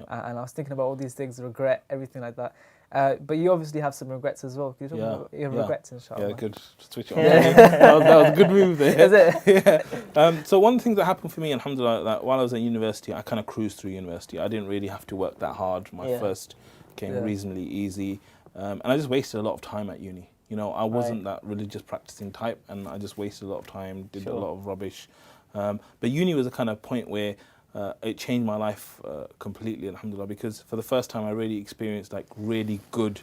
And I was thinking about all these things, regret, everything like that. But you obviously have some regrets as well. Can you talk about your regrets, inshallah? Yeah, good. Switch it on. That was a good move there. Is it? Yeah. So one thing that happened for me, alhamdulillah, that while I was at university, I kind of cruised through university. I didn't really have to work that hard. My first came reasonably easy. And I just wasted a lot of time at uni. You know, I wasn't that religious practicing type, and I just wasted a lot of time, did a lot of rubbish. But uni was a kind of point where it changed my life completely, alhamdulillah, because for the first time I really experienced like really good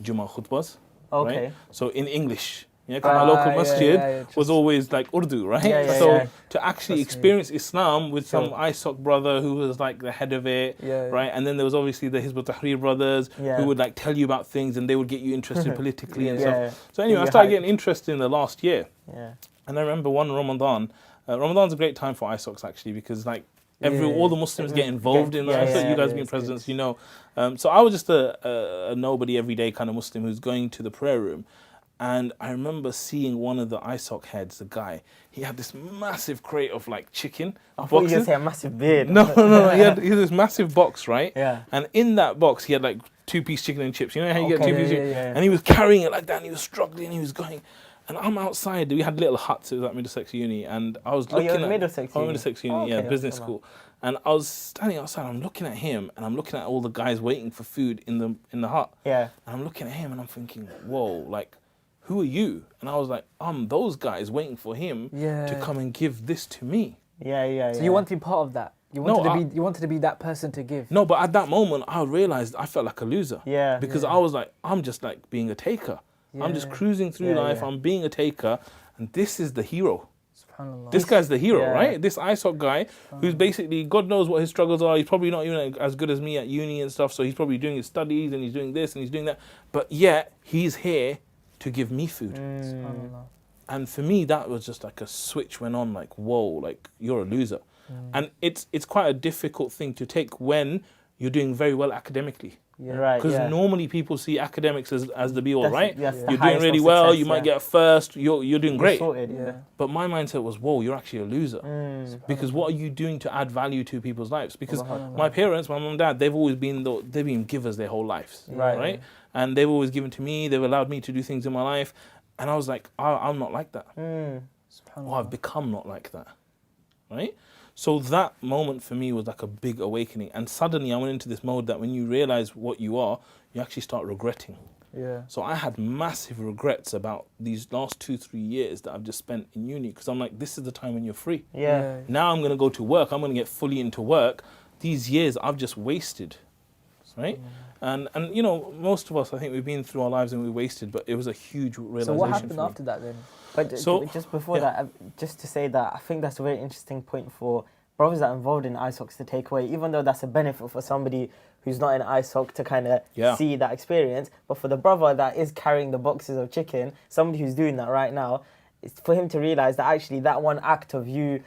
Jummah khutbahs. Okay. Right? So in English, because my local masjid was always like Urdu, right? So to actually experience Islam with some ISOC brother who was like the head of it, right? And then there was obviously the Hizb ut-Tahrir brothers who would like tell you about things and they would get you interested politically and stuff. So anyway, I started getting interested in the last year. And I remember one Ramadan. Ramadan's a great time for ISOCs actually, because like all the Muslims get involved in that. You guys being presidents, you know. So I was just a nobody everyday kind of Muslim who's going to the prayer room. And I remember seeing one of the ISOC heads, the guy, he had this massive crate of like chicken. I thought you were going to say a massive beard. No. He had this massive box, right? Yeah. And in that box, he had like 2-piece chicken and chips. You know how you get 2-piece chicken? And he was carrying it like that, and he was struggling, he was going. And I'm outside. We had little huts. It was at Middlesex Uni, and I was looking at Middlesex Uni. Middlesex Uni, business school. And I was standing outside. I'm looking at him, and I'm looking at all the guys waiting for food in the hut. Yeah. And I'm looking at him, and I'm thinking, whoa, like, who are you? And I was like, I'm those guys waiting for him to come and give this to me. So you want to be part of that? You wanted to be that person to give? No, but at that moment, I realized I felt like a loser. Yeah. Because I was like, I'm just like being a taker. I'm just cruising through life. I'm being a taker, and this is the hero. This guy's the hero, right? This ISOC guy who's basically, God knows what his struggles are. He's probably not even as good as me at uni and stuff, so he's probably doing his studies and he's doing this and he's doing that. But yet, he's here to give me food. And for me, that was just like a switch went on, like, whoa, like, you're a loser. And it's quite a difficult thing to take when you're doing very well academically. Because normally people see academics as the be all, right? You're doing really well, you might get a first, you're doing great. But my mindset was, whoa, you're actually a loser. Because what are you doing to add value to people's lives? Because my parents, my mum and dad, they've always been they've been givers their whole lives, right? And they've always given to me, they've allowed me to do things in my life. And I was like, I'm not like that. Or I've become not like that, right? So that moment for me was like a big awakening. And suddenly I went into this mode that when you realize what you are, you actually start regretting. So I had massive regrets about these last 2-3 years that I've just spent in uni, because I'm like, this is the time when you're free. Now I'm going to go to work. I'm going to get fully into work. These years I've just wasted, right? And you know, most of us, I think we've been through our lives and we wasted, but it was a huge realization. So what happened after that then? But just before that, just to say that, I think that's a very interesting point for brothers that are involved in ISOCs to take away, even though that's a benefit for somebody who's not in ISOC to kind of see that experience. But for the brother that is carrying the boxes of chicken, somebody who's doing that right now, it's for him to realize that actually that one act of you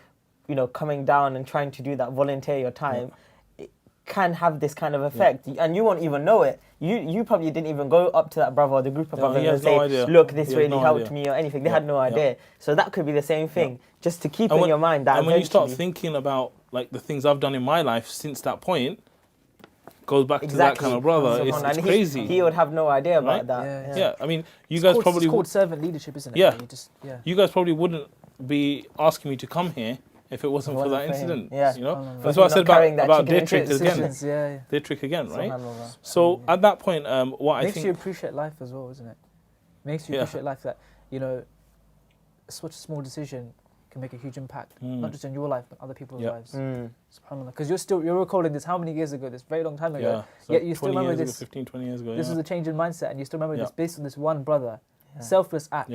know, coming down and trying to do that, volunteer your time, it can have this kind of effect. And you won't even know it. You probably didn't even go up to that brother or the group of brothers and say, look, this really helped me or anything. They had no idea. So that could be the same thing, just to keep in your mind that. And when you start thinking about like the things I've done in my life since that point, goes back to that kind of brother. It's crazy. He would have no idea about that. I mean, you guys probably... It's called servant leadership, isn't it? Yeah. You guys probably wouldn't be asking me to come here if it wasn't for that incident. You know? That's what I said about their trick again. Their trick again, right? So at that point, what I think... Makes you appreciate life as well, isn't it? Makes you appreciate life that, you know, such a small decision can make a huge impact, not just in your life, but other people's lives. SubhanAllah. Because you're recalling this how many years ago, this very long time ago. So yet you still remember this. 15, 20 years ago. This was a change in mindset, and you still remember this based on this one brother. Selfless act.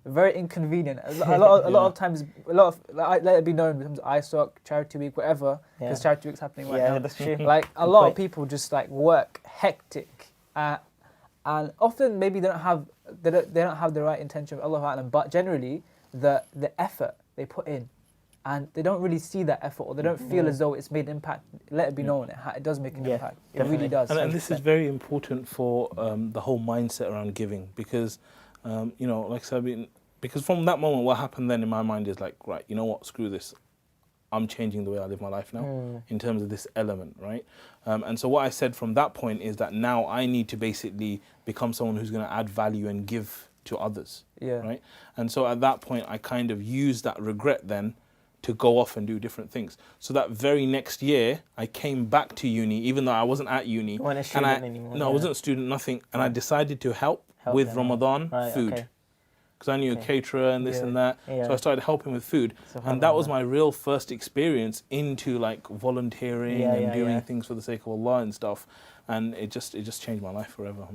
Very inconvenient. A lot of times, let it be known, in terms of ISOC, Charity Week, whatever, because Charity Week's happening right now. That's true. Like, a lot of people just like work hectic, and often maybe they don't have the right intention of Allah A'lam, but generally the effort they put in, and they don't really see that effort, or they don't feel as though it's made an impact. Let it be known, it does make an impact. It really does. And this is very important for the whole mindset around giving, because you know, like I said, because from that moment, what happened then in my mind is like, right, you know what, screw this. I'm changing the way I live my life now in terms of this element, right? And so what I said from that point is that now I need to basically become someone who's going to add value and give to others, right? And so at that point, I kind of used that regret then to go off and do different things. So that very next year, I came back to uni, even though I wasn't at uni. You weren't a student anymore. No, I wasn't a student, nothing. And I decided to help with them, Ramadan food. Because I knew a caterer and this and that. So I started helping with food. And that was my real first experience into like volunteering and doing things for the sake of Allah and stuff. And it just changed my life forever.